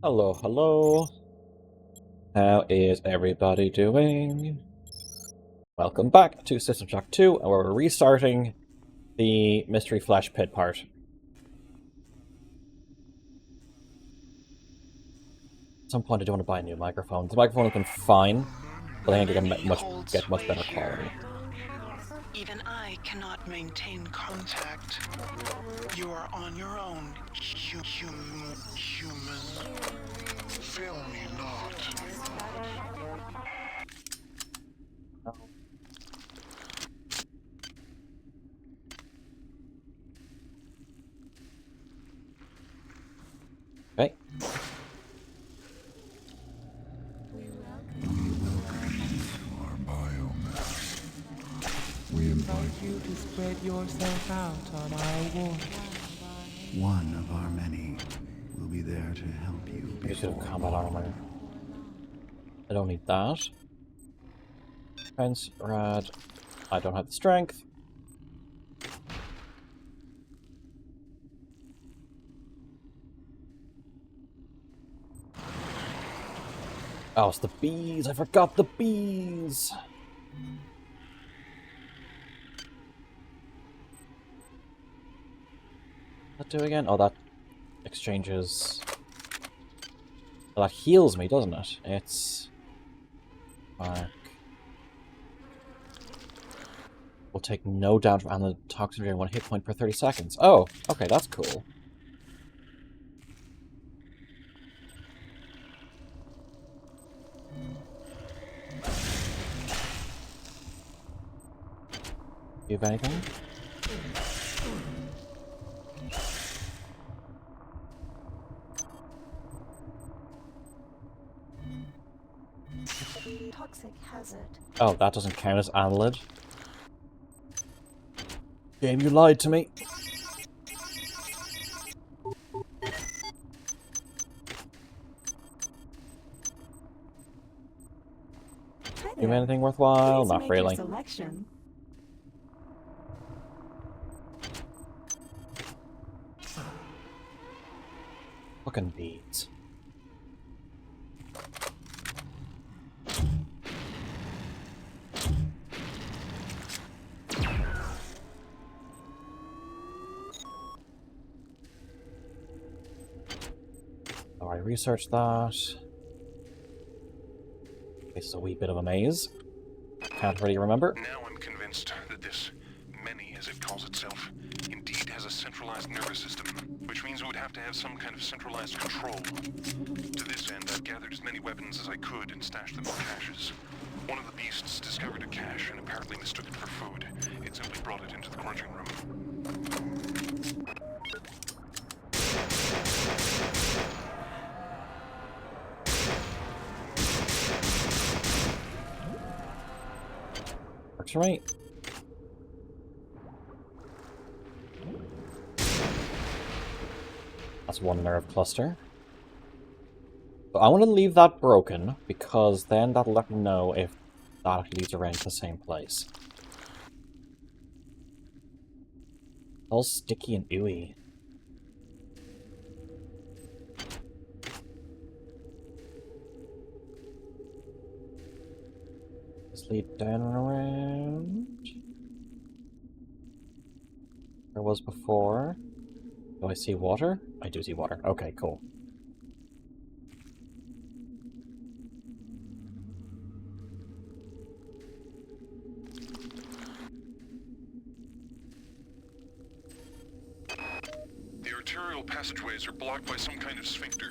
Hello, hello. How is everybody doing? Welcome back to System Shock 2, where we're restarting the Mystery Flash Pit part. At some point I do want to buy a new microphone. The microphone has been fine, but I think I can get much better quality. Even I cannot maintain contact. You are on your own, human. Fail me not. Okay. Our biomass. We invite you to spread yourself out on our ward. one of our many will be there to help you I should have before combat armor. I don't need that. Defense, rad. I don't have the strength. Oh, it's the bees! I forgot the bees! What that do again? Oh, that exchanges... Well, that heals me, doesn't it? It's... Mark. Will take no damage from the toxin during 1 hit point per 30 seconds. Oh, okay, that's cool. Do you have anything? Toxic hazard. Oh, that doesn't count as annelid. Game, you lied to me. Do anything worthwhile? Not really. Selection. Fucking beads. Oh, I researched that. This is a wee bit of a maze. Can't really remember. Now I'm convinced that this many, as it calls itself, indeed has a centralized nervous system, which means it would have to have some kind of centralized control. To this end, I've gathered as many weapons as I could and stashed them in caches. One of the beasts discovered a cache and apparently mistook it for food. It simply brought it into the crunching room. Works for me. That's one nerve cluster. But I want to leave that broken, because then that'll let me know if that actually leads around to the same place. All sticky and ooey. Let's lead down and around. There was before. Do I see water? I do see water. Okay, cool. The arterial passageways are blocked by some kind of sphincter.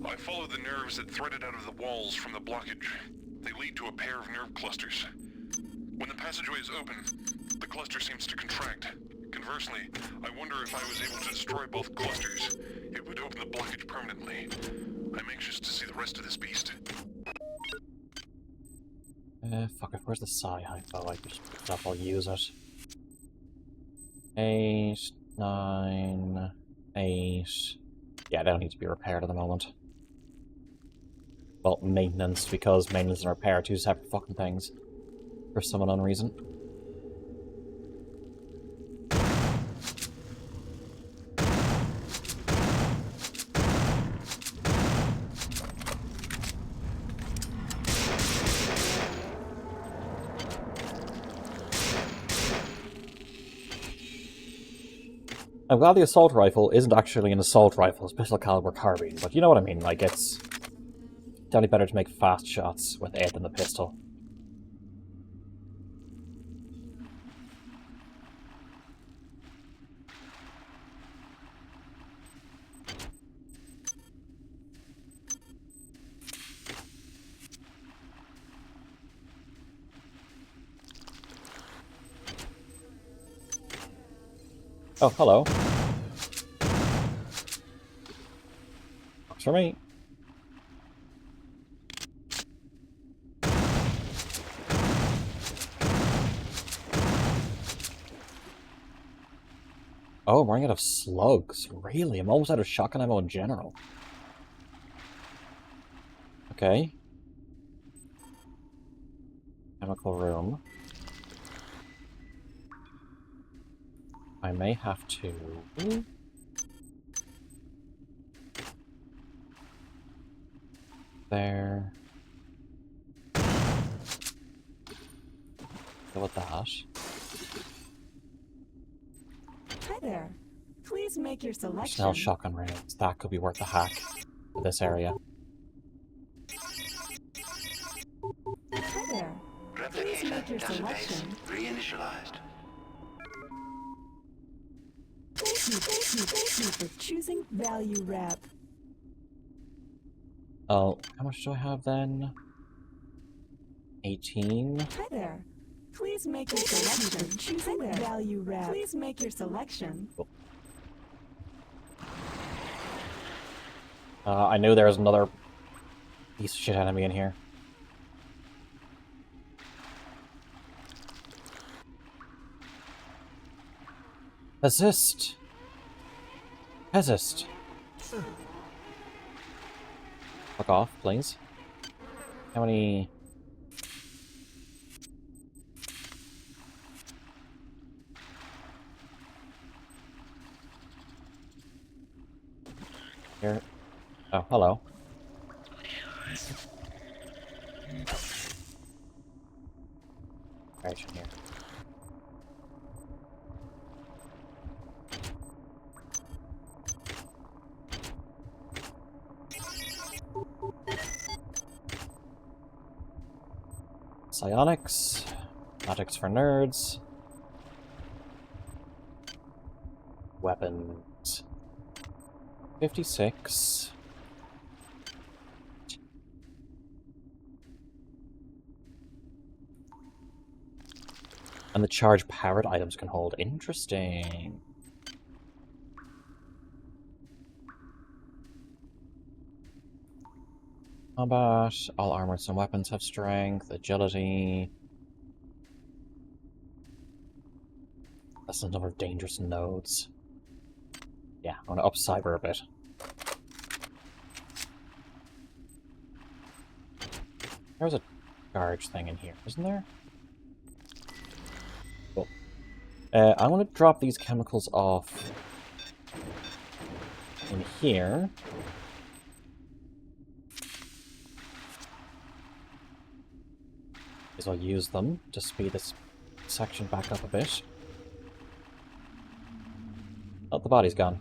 I followed the nerves that threaded out of the walls from the blockage. They lead to a pair of nerve clusters. When the passageways open, the cluster seems to contract. Conversely, I wonder if I was able to destroy both clusters, it would open the blockage permanently. I'm anxious to see the rest of this beast. Fuck it, where's the psi hypo? I can just pick it up, I'll use it. 8, 9, 8... Yeah, they don't need to be repaired at the moment. Well, maintenance, because maintenance and repair are two separate fucking things. For some unknown reason. I'm glad the assault rifle isn't actually an assault rifle, it's pistol caliber carbine, but you know what I mean, like, it's definitely better to make fast shots with it than the pistol. Oh, hello. Works for me. Oh, I'm running out of slugs. Really? I'm almost out of shotgun ammo in general. Okay. Chemical room. I may have to... There. Go with that. Hi there. Please make your selection. Snell shotgun rounds. That could be worth a hack for this area. Hi there. Please make your selection. Reinitialized. Thank you for choosing Value Wrap. Oh, how much do I have then? 18? Hi there. Please make your selection. Choosing Value Wrap. Please make your selection. Cool. I knew there was another piece of shit enemy in here. Assist! Assist! Fuck off, please. How many... Here. Oh, hello. Right in here. Psionics. Magics for nerds. Weapons. 56. And the charge powered items can hold. Interesting. Combat. All armor and some weapons have strength, agility. That's the number of dangerous nodes. Yeah, I want to up cyber a bit. There's a charge thing in here, isn't there? Cool. I want to drop these chemicals off in here. Because I'll use them to speed this section back up a bit. Oh, the body's gone.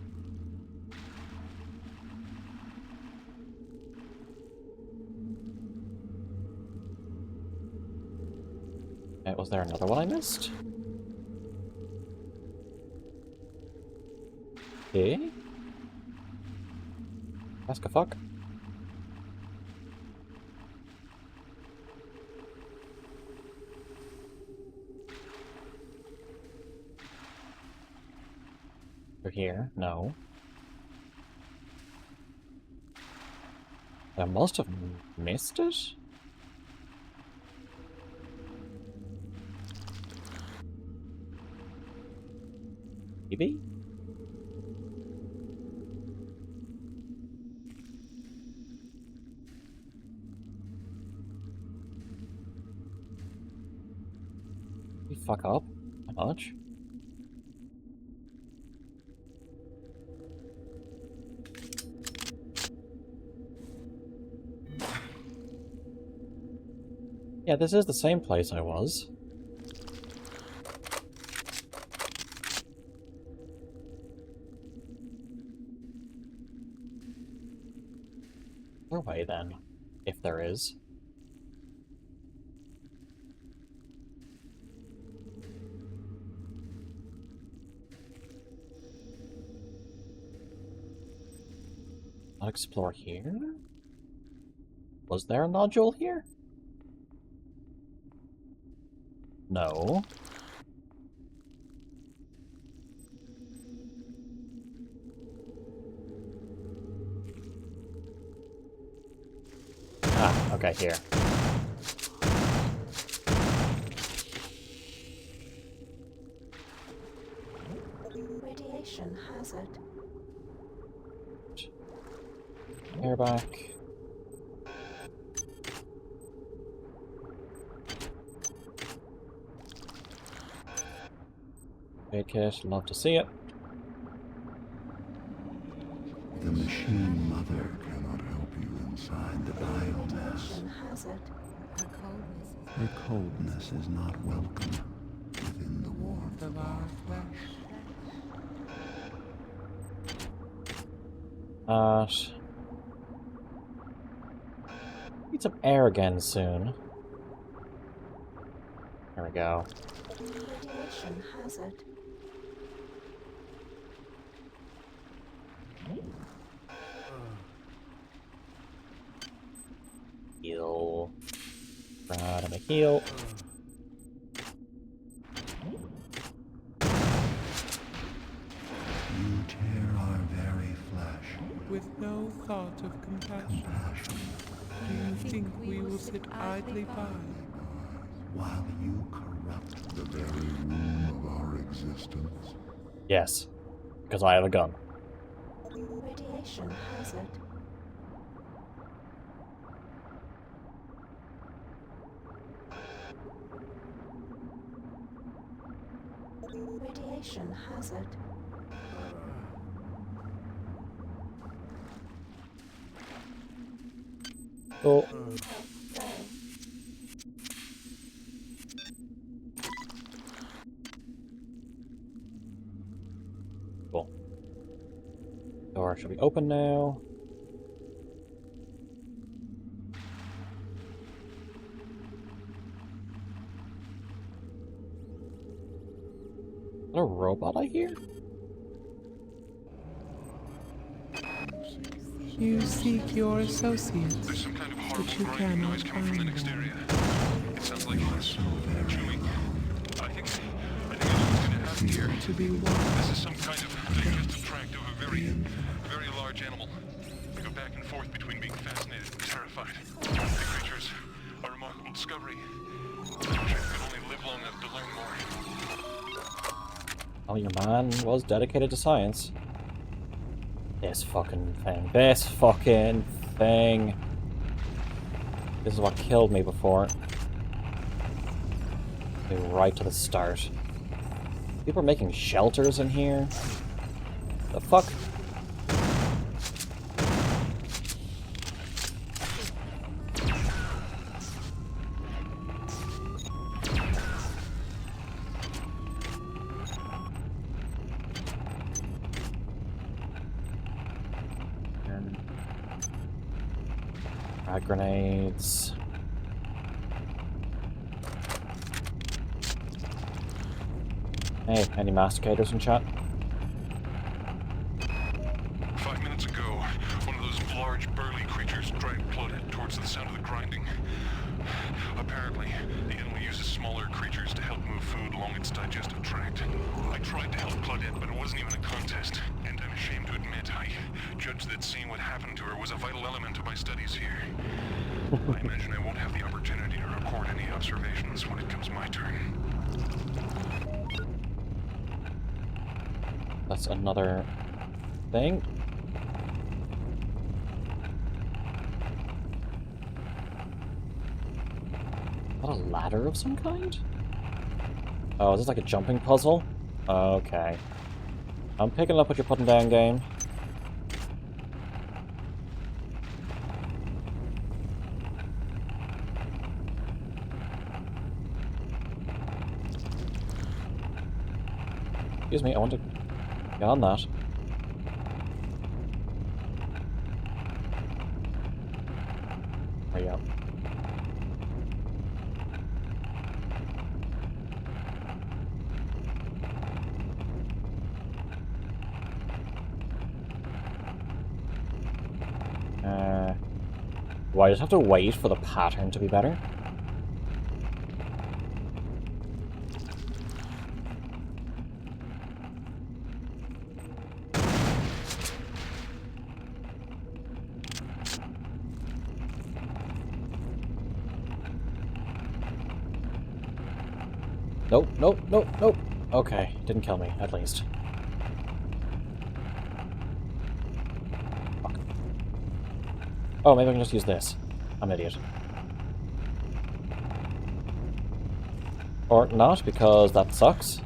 Was there another one I missed? Okay. Ask a fuck. They're here? No. I must have missed it? Maybe? You fuck up? How much? Yeah, this is the same place I was. other way then, if there is. Not explore here? Was there a nodule here? No. Ah, okay, here. Radiation hazard. Hair back. Great kit, love to see it. The machine mother cannot help you inside the biomass. Radiation hazard. Her coldness is not welcome within the warmth Of of our our flesh. Need some air again soon. There we go. Radiation hazard. Heal. Right, I'm a heal. You tear our very flesh. With no thought of compassion. Compassion. Do you think we will sit idly by? While you corrupt the very womb of our existence. Yes, because I have a gun. Radiation hazard. Radiation hazard. Cool. Cool. Door should be open now. Is that a robot I hear? You seek your associates, There's some kind of but you horrible grinding cannot noise coming from the find next them. area. It sounds like it's chewing. I think I know what's going to happen here. To be one. This is some kind of digestive tract of a very large animal. I go back and forth between being fascinated and terrified. The creatures, a remarkable discovery. I wish I could only live long enough to learn more. Oh, your man was dedicated to science. This fucking thing. This fucking thing. This is what killed me before. Go right to the start. People are making shelters in here. The fuck? Frag grenades. Hey, any masticators in chat? 5 minutes ago, one of those large, burly creatures dragged Claudette towards the sound of the grinding. Apparently, the enemy uses smaller creatures to help move food along its digestive tract. I tried to help Claudette, but it wasn't even a contest. And I'm ashamed to admit, I judged that seeing what happened to her was a vital element of my studies here. I imagine I won't have the opportunity to record any observations when it comes my turn. That's another thing. Is that a ladder of some kind? Oh, is this like a jumping puzzle? Okay. I'm picking up what you're putting down, game. Excuse me, I want to get on that. There you go. Do I just have to wait for the pattern to be better? Nope, nope, nope, nope. Okay, didn't kill me, at least. Fuck. Oh, maybe I can just use this. I'm an idiot. Or not, because that sucks.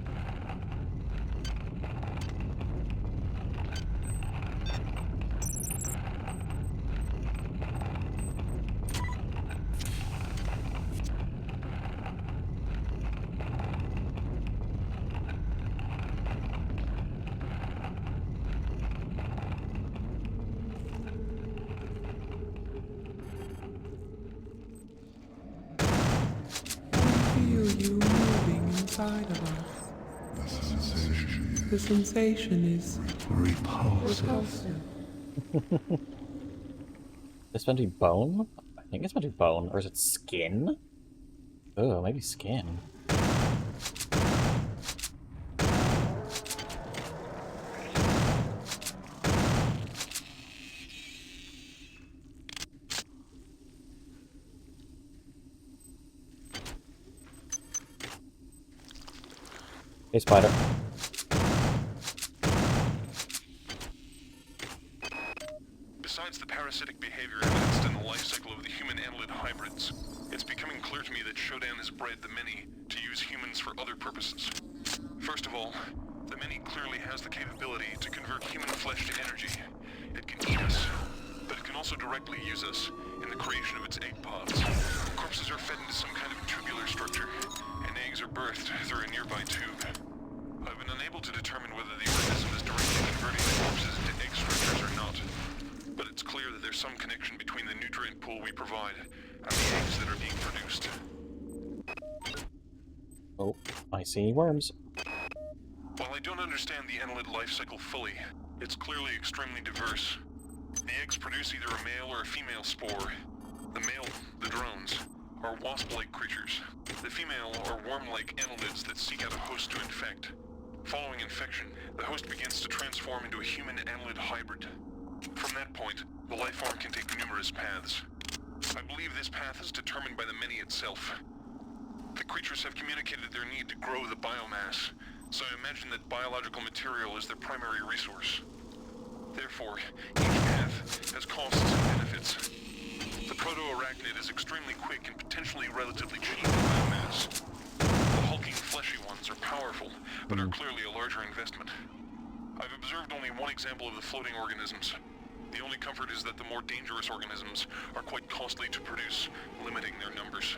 Feel you moving inside of us. The sensation is repulsive. It's meant to be bone? I think it's meant to be bone. Or is it skin? Oh, maybe skin. Hey, spider. Besides the parasitic behavior evidenced in the life cycle of the human annelid hybrids, it's becoming clear to me that Shodan has bred the many to use humans for other purposes. First of all, the many clearly has the capability to convert human flesh to energy. It can eat us, but it can also directly use us in the creation of its egg pods. Corpses are fed into some kind of tubular structure, and eggs are birthed through a nearby tube. I've been unable to determine whether the organism is directly converting the corpses into egg structures or not, but it's clear that there's some connection between the nutrient pool we provide and the eggs that are being produced. Oh, I see worms. While I don't understand the annelid life cycle fully, it's clearly extremely diverse. The eggs produce either a male or a female spore. The male, the drones, are wasp-like creatures. The female are worm-like annelids that seek out a host to infect. Following infection, the host begins to transform into a human annelid hybrid. From that point, the life form can take numerous paths. I believe this path is determined by the many itself. The creatures have communicated their need to grow the biomass, so I imagine that biological material is their primary resource. Therefore, each path has costs and benefits. The proto-arachnid is extremely quick and potentially relatively cheap in biomass. The hulking fleshy ones are powerful, but are clearly a larger investment. I've observed only one example of the floating organisms. The only comfort is that the more dangerous organisms are quite costly to produce, limiting their numbers.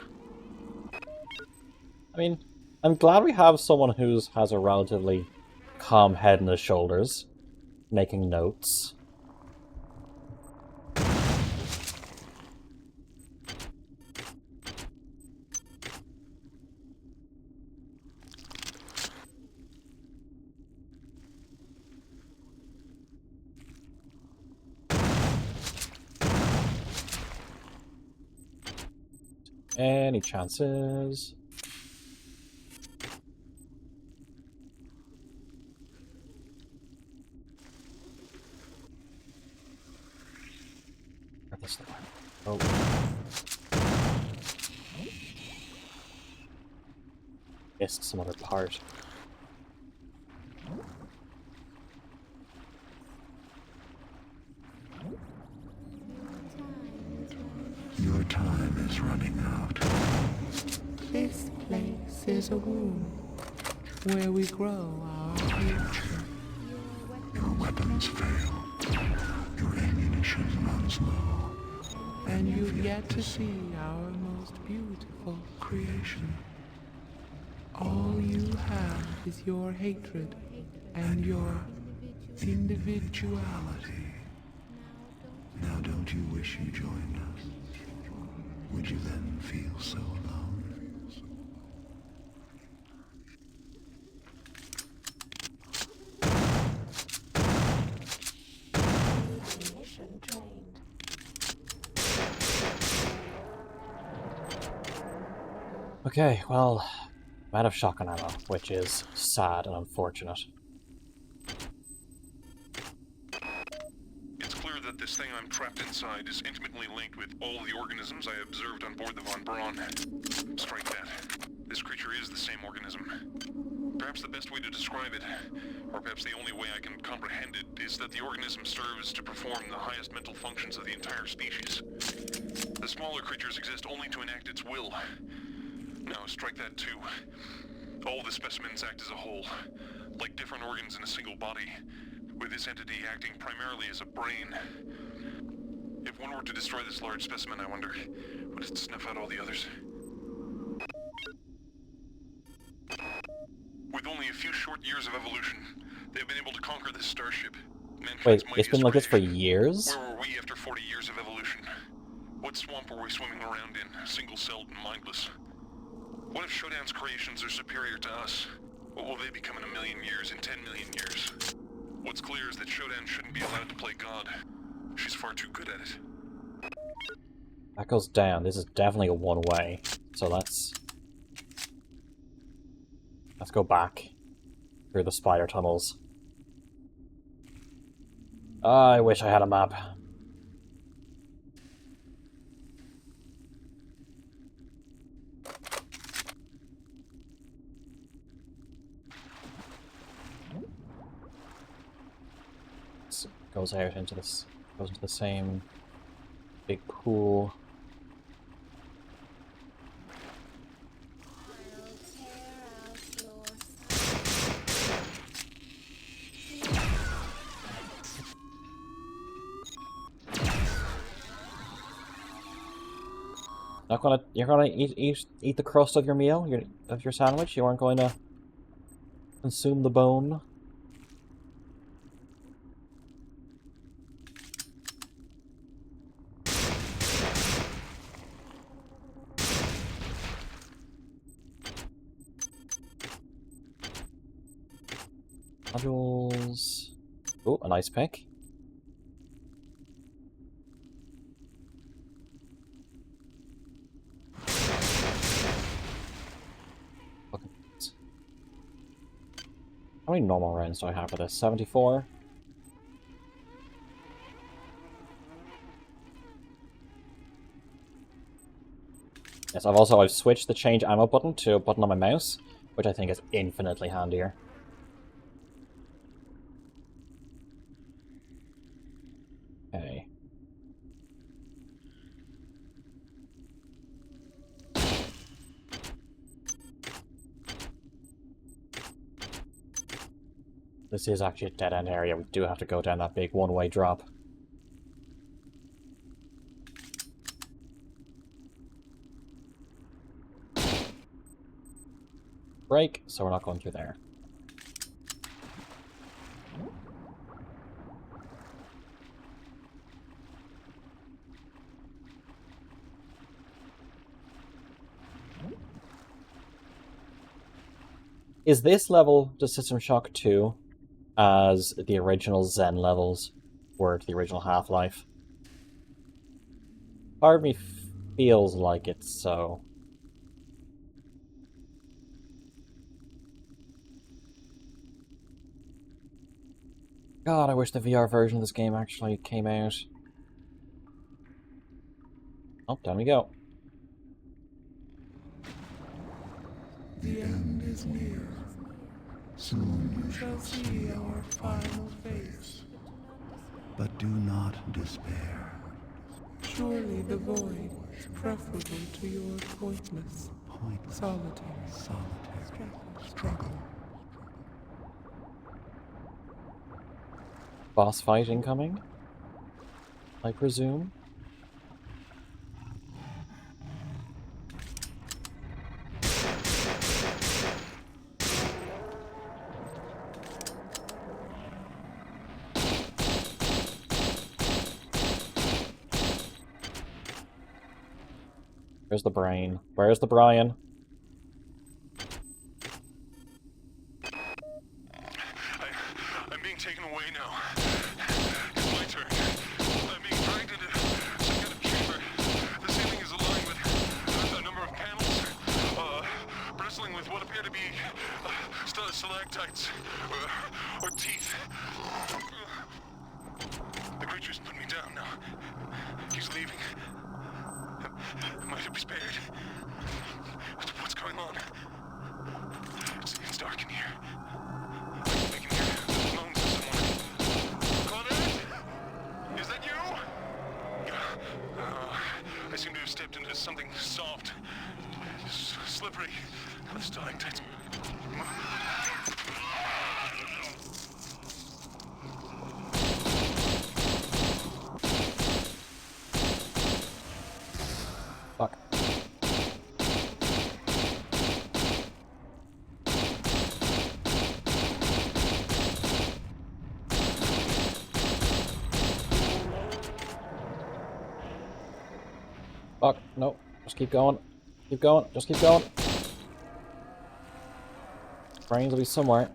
I mean, I'm glad we have someone who has a relatively calm head on his shoulders, making notes. Any chances? This one. Oh. Missed some other part. Your time is running out. This place is a womb where we grow our future. Your weapons fail. Your ammunition runs low. And you've yet to see our most beautiful creation. All you have is your hatred and your individuality. Now don't you wish you joined us? Would you then feel so alone? Mission trained. Okay, well, I'm out of shotgun ammo, which is sad and unfortunate. It's clear that this thing I'm trapped inside is intimately linked with all the organisms I observed on board the Von Braun. Strike that. This creature is the same organism. Perhaps the best way to describe it, or perhaps the only way I can comprehend it, is that the organism serves to perform the highest mental functions of the entire species. The smaller creatures exist only to enact its will. Now, strike that too. All the specimens act as a whole, like different organs in a single body, with this entity acting primarily as a brain. If one were to destroy this large specimen, I wonder, would it snuff out all the others? With only a few short years of evolution, they've been able to conquer this starship. Wait, it's been like this for years? Where were we after 40 years of evolution? What swamp were we swimming around in, single-celled and mindless? What if Shodan's creations are superior to us? What will they become in 1 million years, in 10 million years? What's clear is that Shodan shouldn't be allowed to play God. She's far too good at it. That goes down. This is definitely a one-way. So let's go back through the spider tunnels. I wish I had a map. Goes out into this, goes into the same big pool. You're gonna eat the crust of your meal, of your sandwich. You aren't going to consume the bone. Modules. Oh, a nice pick. Okay. How many normal rounds do I have for this? 74? Yes, I've switched the change ammo button to a button on my mouse, which I think is infinitely handier. Okay. This is actually a dead-end area. We do have to go down that big one-way drop. Break, so we're not going through there. Is this level to System Shock 2 as the original Zen levels were to the original Half-Life? Part of me feels like it's so. God, I wish the VR version of this game actually came out. Oh, down we go. The end is near. Soon you Shall see our final face. but do not despair. Surely the void is preferable to your pointless, Pointless, solitary solitary struggle. Boss fight incoming, I presume. Where's the brain? Where's the Brian? I'm being taken away now. It's my turn. I'm being dragged into some kind of chamber. The ceiling is aligned with a number of panels, bristling with what appear to be stalactites or teeth. The creature's put me down now. He's leaving. Am I to be spared? What's going on? It's dark in here. I can hear the moans of someone. Claudette? Is that you? I seem to have stepped into something soft, slippery. Stalactites. Fuck. Fuck, no. Just keep going. Keep going. Just keep going. Brains will be somewhere.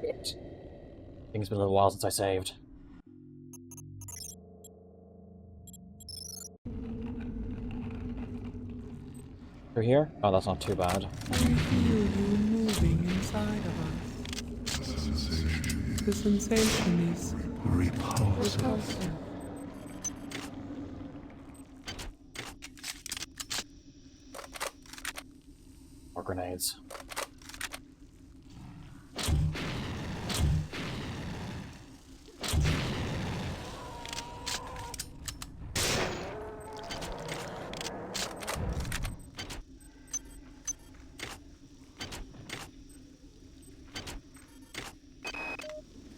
Shit. I think it's been a little while since I saved. Through here? Oh, that's not too bad. We feel you moving inside of us. The sensation is repulsive. More grenades.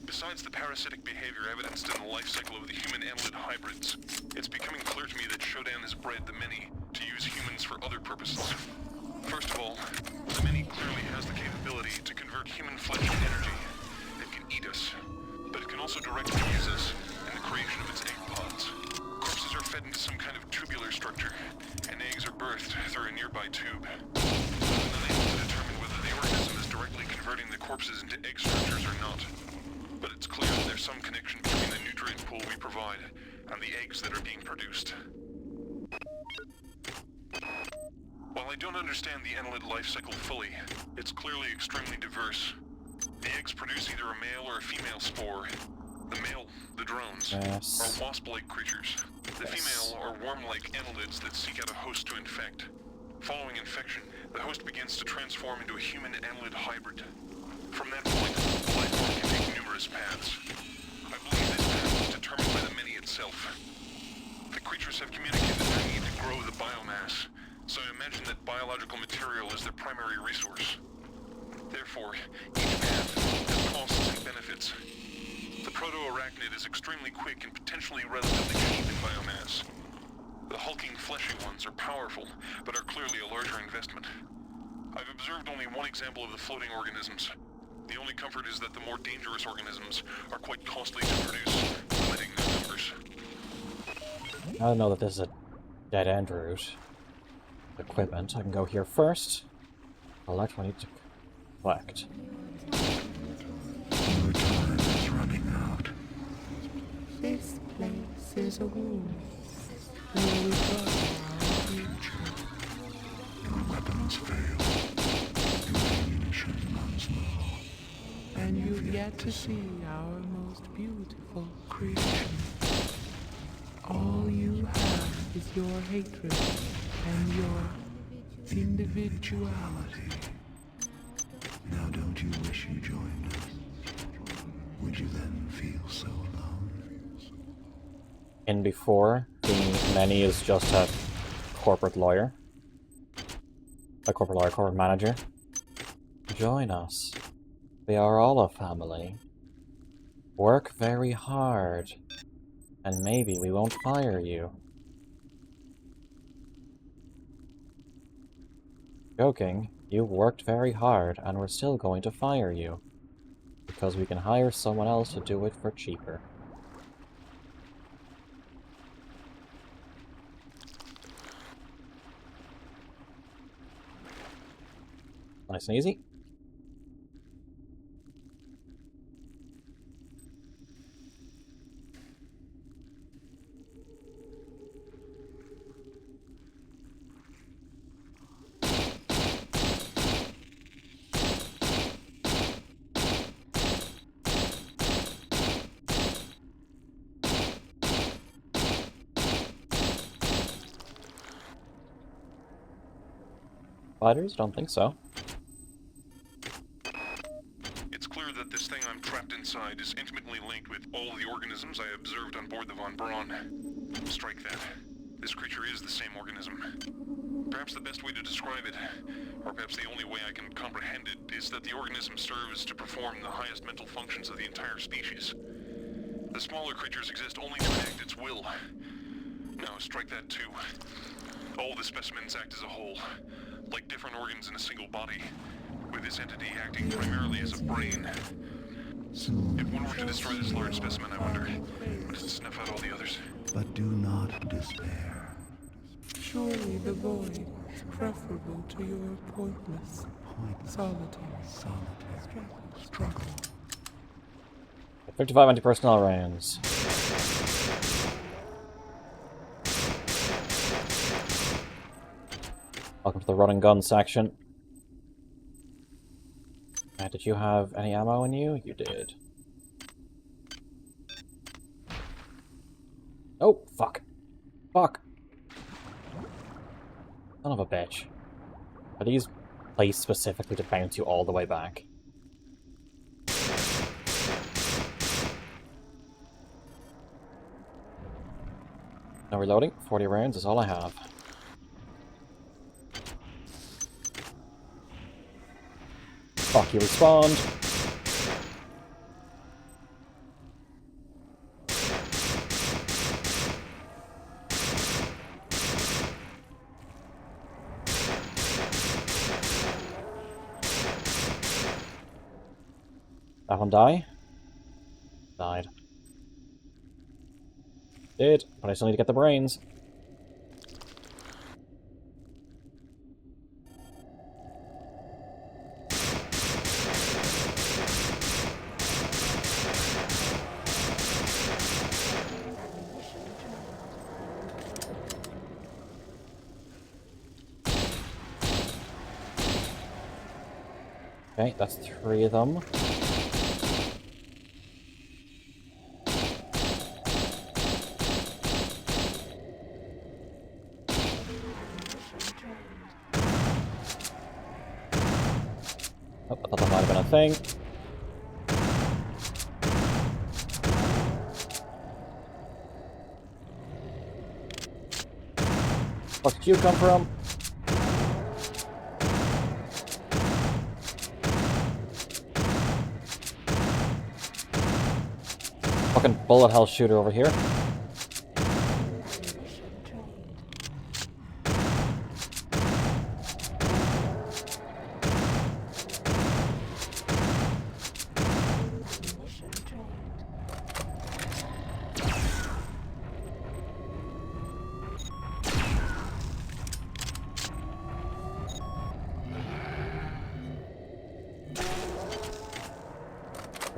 Besides the parasitic behavior evidenced in the life cycle of the human annelid hybrids, it's becoming clear to me that Shodan has bred the many to use humans for other purposes. First of all, the many clearly has the capability to convert human flesh to energy. It can eat us, but it can also directly use us in the creation of its egg pods. Corpses are fed into some kind of tubular structure, and eggs are birthed through a nearby tube. I've been unable to determine whether the organism is directly converting the corpses into egg structures or not. But it's clear that there's some connection between the nutrient pool we provide and the eggs that are being produced. While I don't understand the annelid life cycle fully, it's clearly extremely diverse. The eggs produce either a male or a female spore. The male, the drones, Yes. are wasp-like creatures. The female are worm-like annelids that seek out a host to infect. Following infection, the host begins to transform into a human annelid hybrid. From that point, the life form can take numerous paths. I believe this path is determined by the many itself. The creatures have communicated their need to grow the biomass, so I imagine that biological material is their primary resource. Therefore, each path has costs and benefits. The proto-arachnid is extremely quick and potentially relatively cheap in biomass. The hulking fleshy ones are powerful, but are clearly a larger investment. I've observed only one example of the floating organisms. The only comfort is that the more dangerous organisms are quite costly to produce, limiting their numbers. I don't know that this is a dead-end route. Equipment. I can go here first. Collect what I need to collect. Your time is running out. This place is a womb where we grow our future. Your weapons fail. Your ammunition runs low. And you've yet to see our most beautiful creation. All you have is your hatred and your individuality. Now don't you wish you joined us? Would you then feel so alone? In before, the many is just a corporate lawyer. A corporate lawyer, corporate manager. Join us. We are all a family. Work very hard. And maybe we won't fire you. Joking. You worked very hard, and we're still going to fire you. Because we can hire someone else to do it for cheaper. Nice and easy. Spiders? Don't think so. It's clear that this thing I'm trapped inside is intimately linked with all the organisms I observed on board the Von Braun. Strike that. This creature is the same organism. Perhaps the best way to describe it, or perhaps the only way I can comprehend it, is that the organism serves to perform the highest mental functions of the entire species. The smaller creatures exist only to enact its will. Now, strike that too. All the specimens act as a whole, like different organs in a single body, with this entity acting primarily as a brain. Soon, If one were to destroy this large specimen, I wonder, would it snuff out all the others? but do not despair. Surely the void is preferable to your pointless, solitary struggle. 55 anti-personnel rounds. Welcome to the run and gun section. Did you have any ammo in you? You did. Oh, fuck. Fuck. Son of a bitch. Are these placed specifically to bounce you all the way back? No reloading. 40 rounds is all I have. Fuck, you respawned. That one die? Died. Did, but I still need to get the brains. Okay, that's 3 of them. Oh, I thought that might have been a thing. Where did you come from? Fucking bullet hell shooter over here.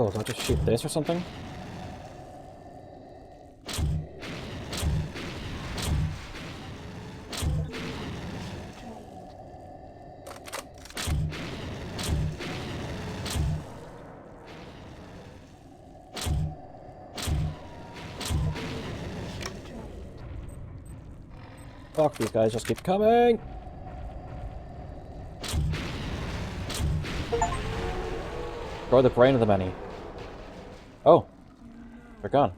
Oh, do I just shoot this or something? Fuck, these guys just keep coming! Destroy the brain of the many. Oh. They're gone.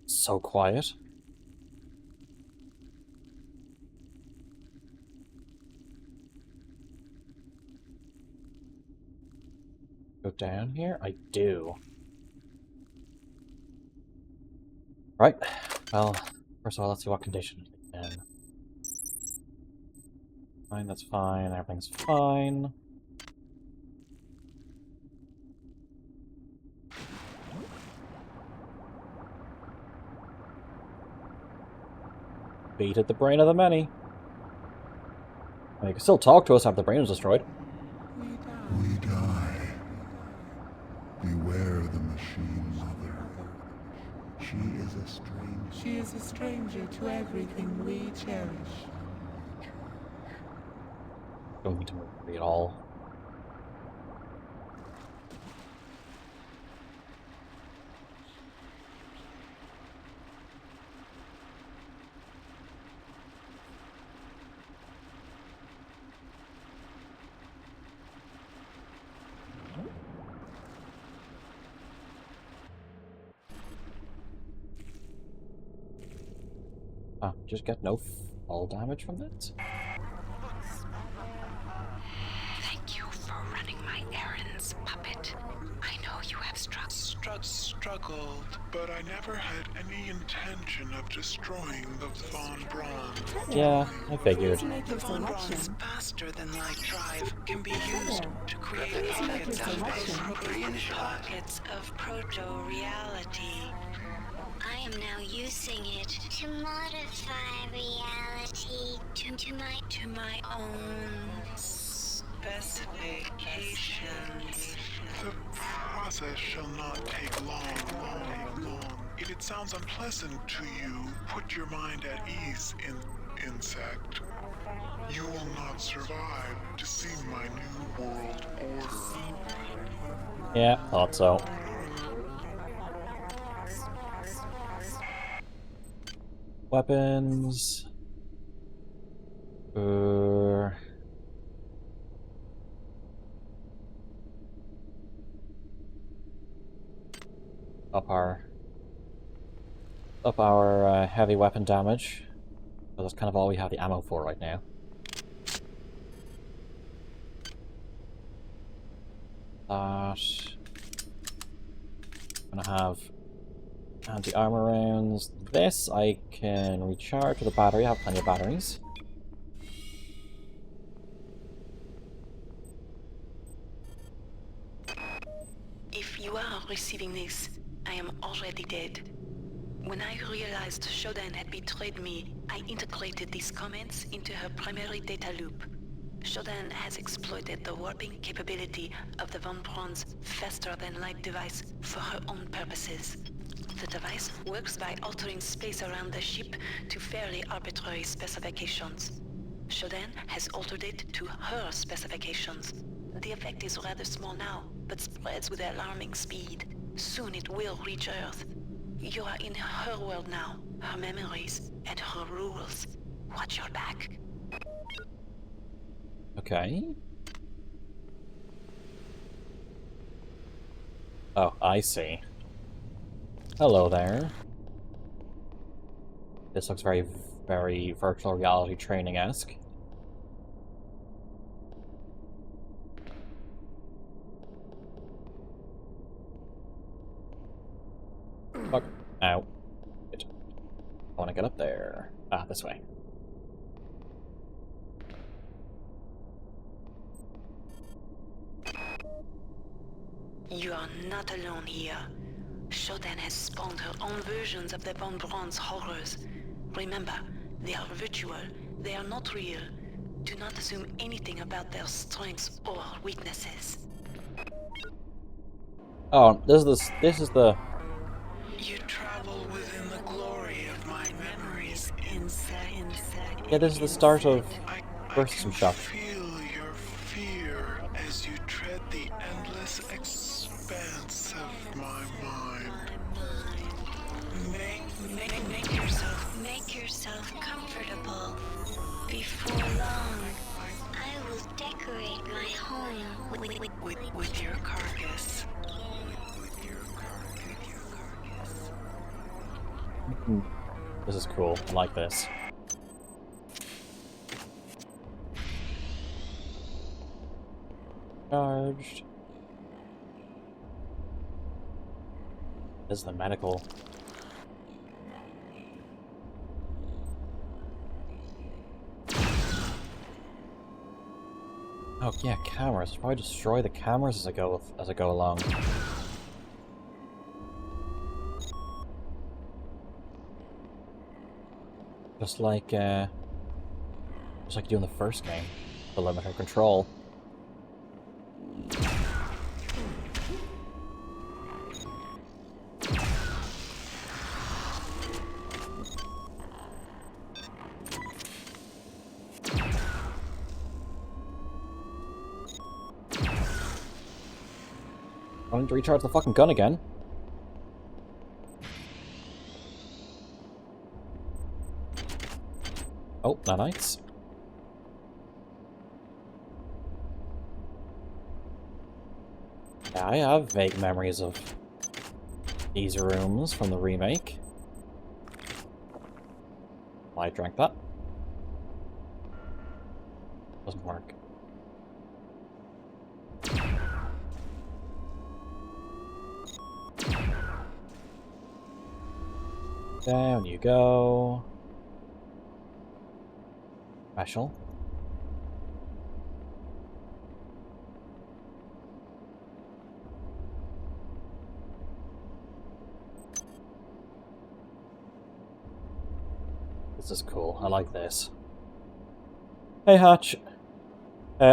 So quiet. Go down here? I do. Right. Well, First of all, let's see what condition it's in. Fine, that's fine. Everything's fine. Beat at the brain of the many. I mean, you can still talk to us after the brain was destroyed. We die. Beware the machine mother. She is a stranger. She is a stranger to everything we cherish. Don't need to read it all. Ah, just get no fall damage from it? Thank you for running my errands, puppet. I know you have Struggled, but I never had any intention of destroying the Von Braun. Yeah, I figured. Please make The your Von Braun's selection. faster than light drive can be used to create pockets of appropriate Pockets of proto-reality. I am now using it to modify reality To my own specifications. The process shall not take long. If it sounds unpleasant to you, put your mind at ease, insect. You will not survive to see my new world order. Yeah, thought so. Weapons. Up our heavy weapon damage. So that's kind of all we have the ammo for right now. That. I'm gonna have anti-armor rounds. This I can recharge with a battery. I have plenty of batteries. If you are receiving this, I am already dead. When I realized Shodan had betrayed me, I integrated these comments into her primary data loop. Shodan has exploited the warping capability of the Von Braun's faster-than-light device for her own purposes. The device works by altering space around the ship to fairly arbitrary specifications. Shodan has altered it to her specifications. The effect is rather small now, but spreads with alarming speed. Soon it will reach Earth. You are in her world now, her memories, and her rules. Watch your back. Okay. Oh, I see. Hello there. This looks very, very virtual reality training-esque. Fuck. Ow. Good. I want to get up there. Ah, this way. You are not alone here. Shodan has spawned her own versions of the Von Braun's horrors. Remember, they are virtual. They are not real. Do not assume anything about their strengths or weaknesses. Oh, this is the You travel within the glory of my memories, insect. yeah, this is the start of I Burst can Some Shock. feel your fear as you tread the endless expanse of my mind. Make yourself comfortable. Before long, I will decorate my home With your carcass. This is cool. I like this. Charged. This is the medical. Oh yeah, cameras. I'll probably destroy the cameras as I go along. Just like you do in the first game, the limiter control. I need to recharge the fucking gun again. Oh, nanites. Yeah, I have vague memories of these rooms from the remake. I drank that. Doesn't work. Down you go. Special. This is cool. I like this. Hey, Hatch.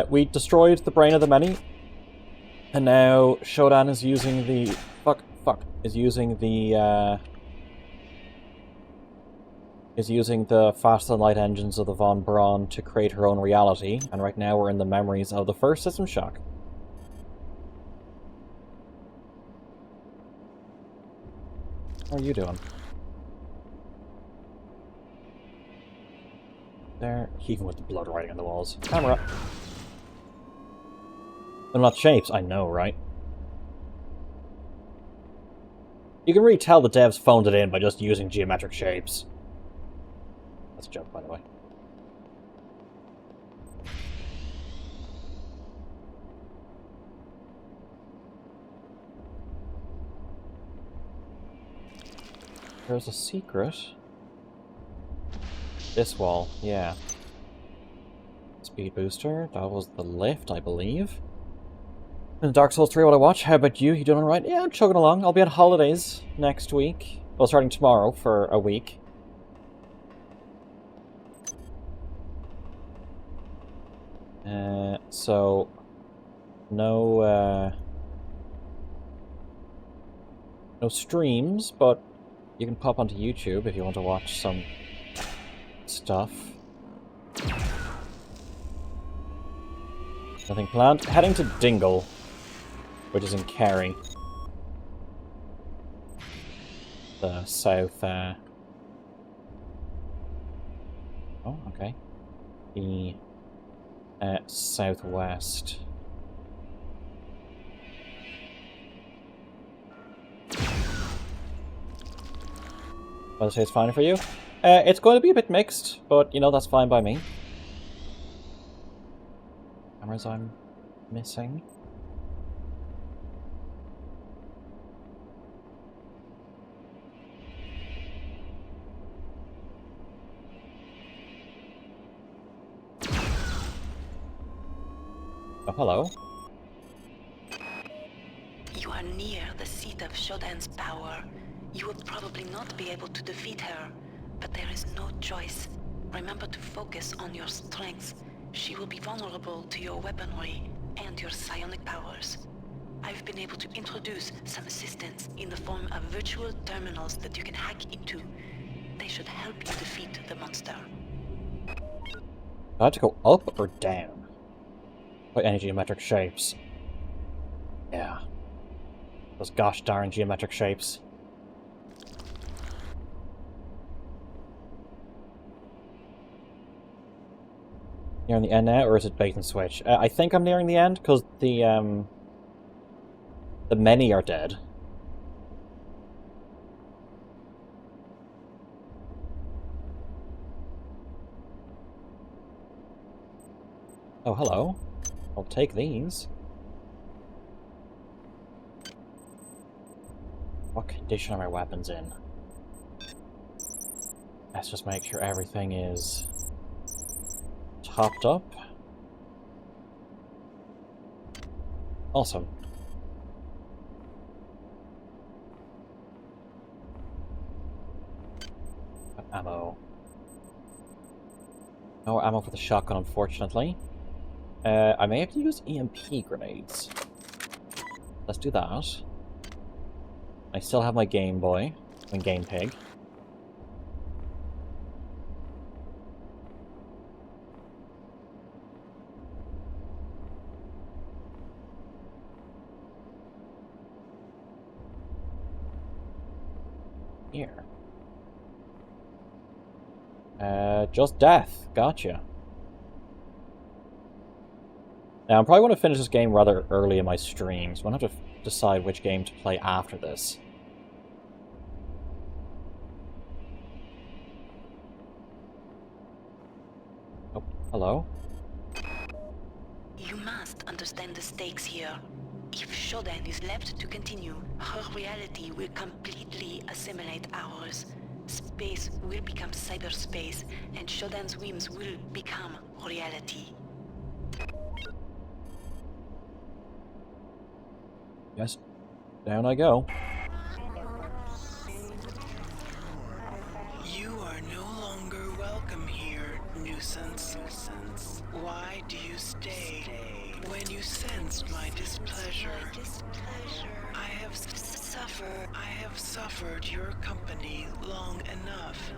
We destroyed the brain of the many, and now Shodan is using the is using the faster than light engines of the Von Braun to create her own reality, and right now we're in the memories of the first System Shock. How are you doing? There, even with the blood writing on the walls. Camera! They're not shapes, I know, right? You can really tell the devs phoned it in by just using geometric shapes. That's a joke, by the way. There's a secret. This wall, yeah. Speed booster, that was the lift, I believe. And Dark Souls 3, what I watch. How about you? You doing alright? Yeah, I'm chugging along. I'll be on holidays next week. Well, starting tomorrow for a week. So no streams, but you can pop onto YouTube if you want to watch some stuff. Nothing planned. Heading to Dingle, which is in Kerry. The south, oh, okay. The southwest. Well, say it's fine for you. It's going to be a bit mixed, but, you know, that's fine by me. Cameras I'm missing. Oh, hello. You are near the seat of Shodan's power. You will probably not be able to defeat her, but there is no choice. Remember to focus on your strengths. She will be vulnerable to your weaponry and your psionic powers. I've been able to introduce some assistance in the form of virtual terminals that you can hack into. They should help you defeat the monster. I had to go up or down? By any geometric shapes. Yeah. Those gosh darn geometric shapes. Nearing the end now, or is it bait and switch? I think I'm nearing the end, because the many are dead. Oh, hello. I'll take these. What condition are my weapons in? Let's just make sure everything is topped up. Awesome. Ammo. No ammo for the shotgun, unfortunately. I may have to use EMP grenades. Let's do that. I still have my Game Boy and Game Pig. Here. Just death. Gotcha. Now, I'm probably going to finish this game rather early in my streams. I'm going to have to decide which game to play after this. Oh, hello? You must understand the stakes here. If Shodan is left to continue, her reality will completely assimilate ours. Space will become cyberspace, and Shodan's whims will become reality. Yes. Down I go. You are no longer welcome here, nuisance. Why do you stay? When you sensed my displeasure, I have suffered your company long enough.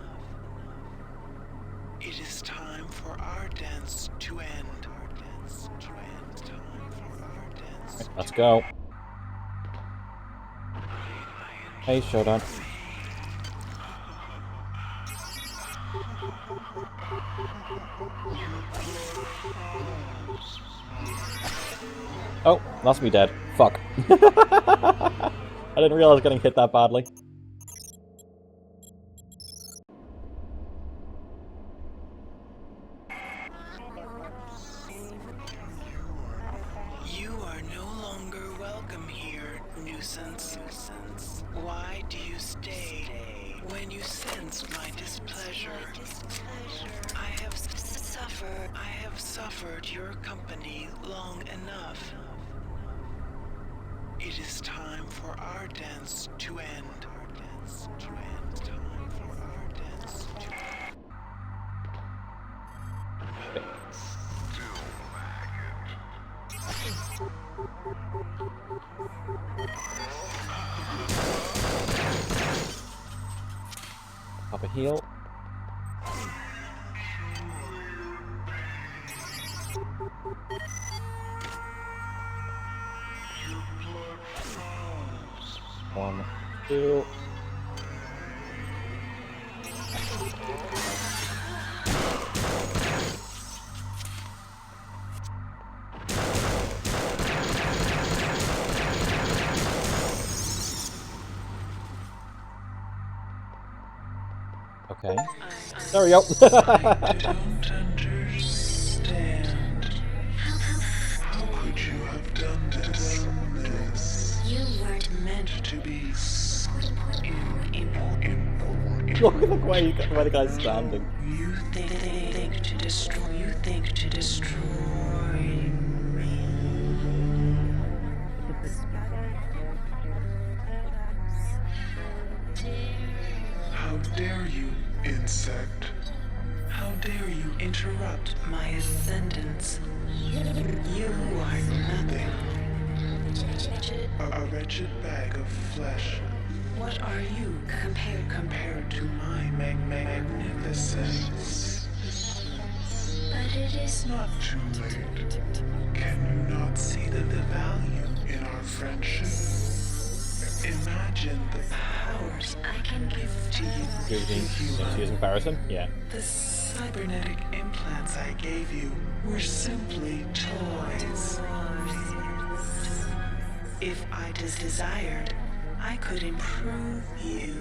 It is time for our dance to end. Right, let's go. Hey, Shodan. Oh, that's me dead. Fuck. I didn't realize I was getting hit that badly. You are no longer welcome here, nuisance. Why do you stay? When you sense my displeasure, I have suffered your company long enough. It is time for our dance to end. Pop a heal. One, two. Okay. There we go. I don't understand. How could you have done this? You weren't Meant to be Look at the way the guy's standing. You think to destroy. You think to destroy me. How dare you, insect? How dare you interrupt my ascendance? You are nothing. A wretched bag of flesh What are you compared to my magnificence? but it is not too late. Can you not see the value in our friendship? Imagine the Powers I can give to you. Using Barrison? Yeah. The cybernetic implants I gave you were simply toys. If I desired, I could improve you,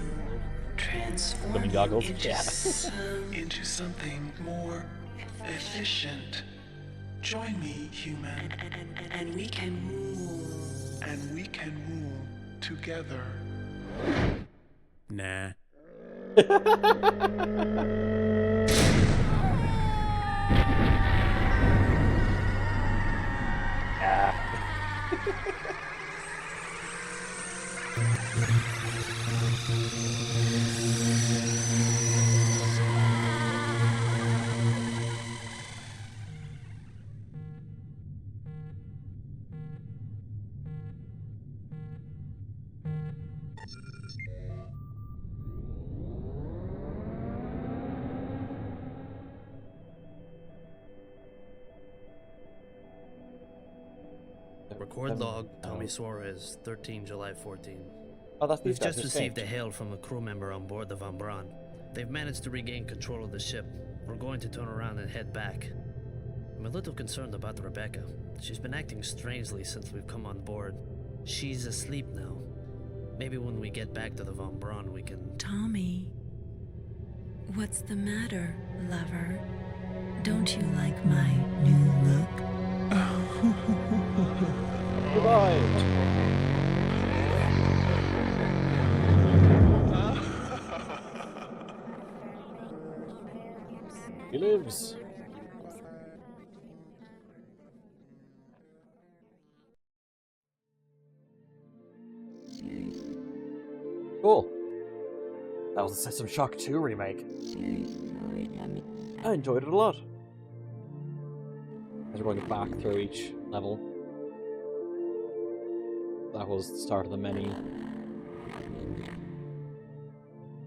transform Swimming you goggles? into, Yeah. into something more efficient. Join me, human, and we can rule. and we can rule together. Nah. Record log, Tommy Suarez, 13 July 14. Oh, that's these We've guys. just received a hail from a crew member on board the Von Braun. They've managed to regain control of the ship. We're going to turn around and head back. I'm a little concerned about Rebecca. She's been acting strangely since we've come on board. She's asleep now. Maybe when we get back to the Von Braun, we can... Tommy, what's the matter, lover? Don't you like my new look? Goodbye. He lives. Cool. That was the System Shock 2 remake. I enjoyed it a lot. As we're going back through each level. That was the start of the many.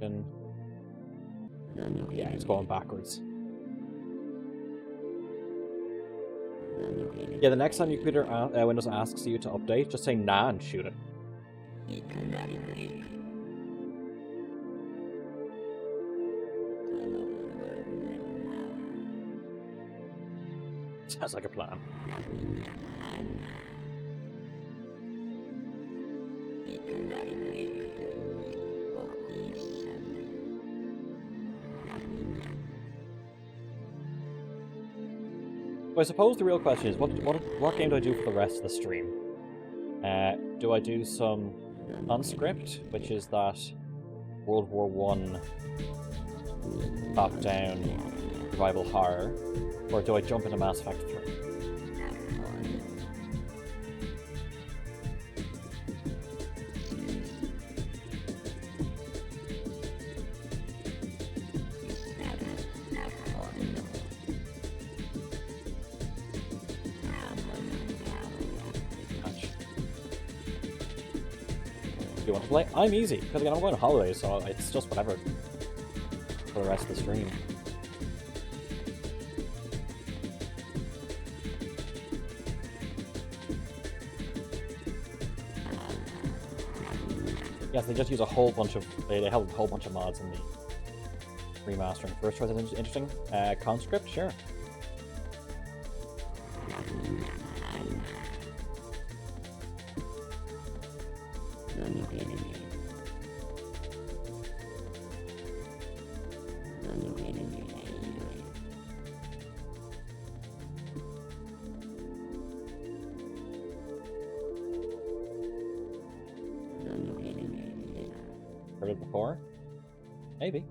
And yeah, it's going backwards. Yeah, the next time your computer Windows asks you to update, just say nah and shoot it. Sounds like a plan. So I suppose the real question is, what game do I do for the rest of the stream? Do I do some Conscript, which is that World War I top-down survival horror, or do I jump into Mass Effect 3? You want to play? I'm easy, because again, I'm going on holiday, so it's just whatever for the rest of the stream. Yes, they just use a whole bunch of they have a whole bunch of mods in the remaster. And first choice is interesting. Conscript, sure. Heard it before? Maybe.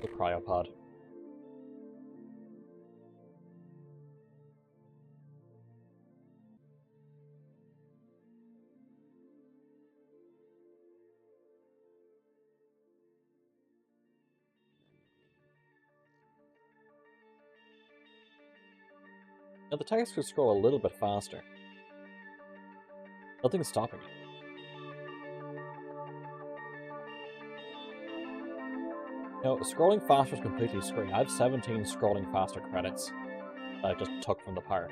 The cryopod. Now the text could scroll a little bit faster. Nothing's stopping it. No, scrolling faster is completely screwed. I have 17 scrolling faster credits that I just took from the park.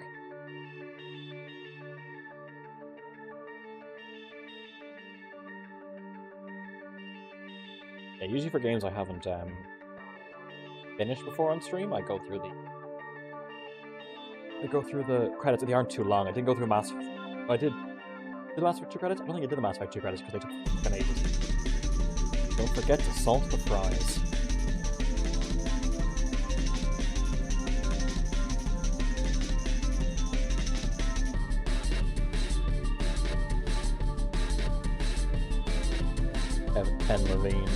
Yeah, usually for games I haven't finished before on stream, I go through the credits. They aren't too long. I didn't go through Mass Effect. I did the Mass Effect 2 credits? I don't think I did the Mass Effect 2 credits because they took fucking ages. Don't forget to salt the fries. Ken Levine.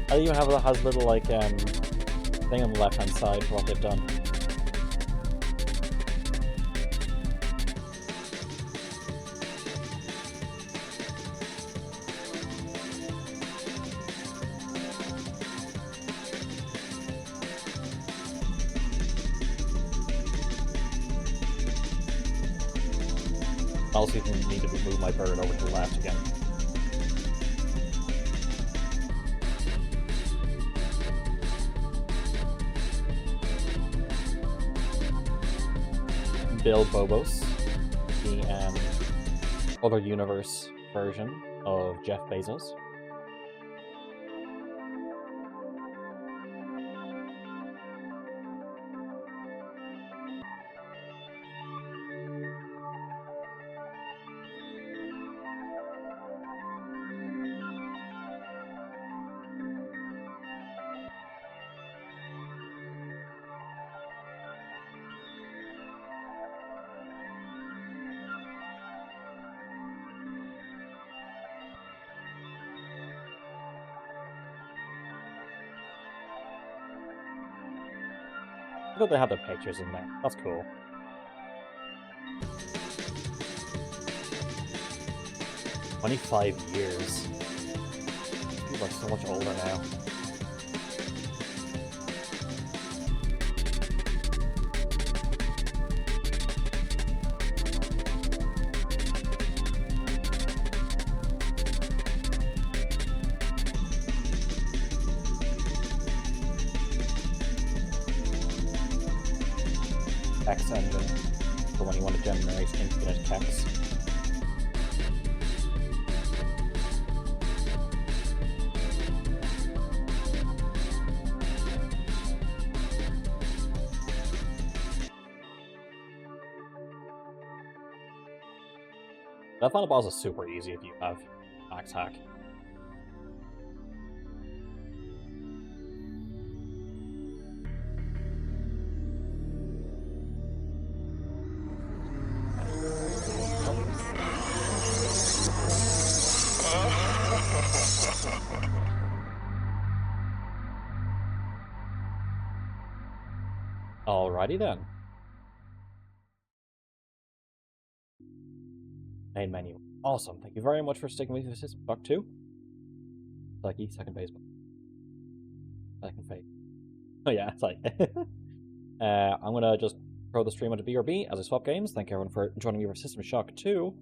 I even have has a little like thing on the left hand side for what they've done. I also even need to move my bird over to the left again. Bill Bobos, the other universe version of Jeff Bezos. I thought they had their pictures in there. That's cool. "25 years. People are so much older now. Text engine for when you want to generate infinite text. That final boss is super easy if you have max hack. Alrighty then. Main menu. Awesome. Thank you very much for sticking with me for System Shock 2. Psyche, second baseball. Second phase. Oh yeah, it's like I'm gonna just throw the stream onto BRB as I swap games. Thank you everyone for joining me for System Shock 2.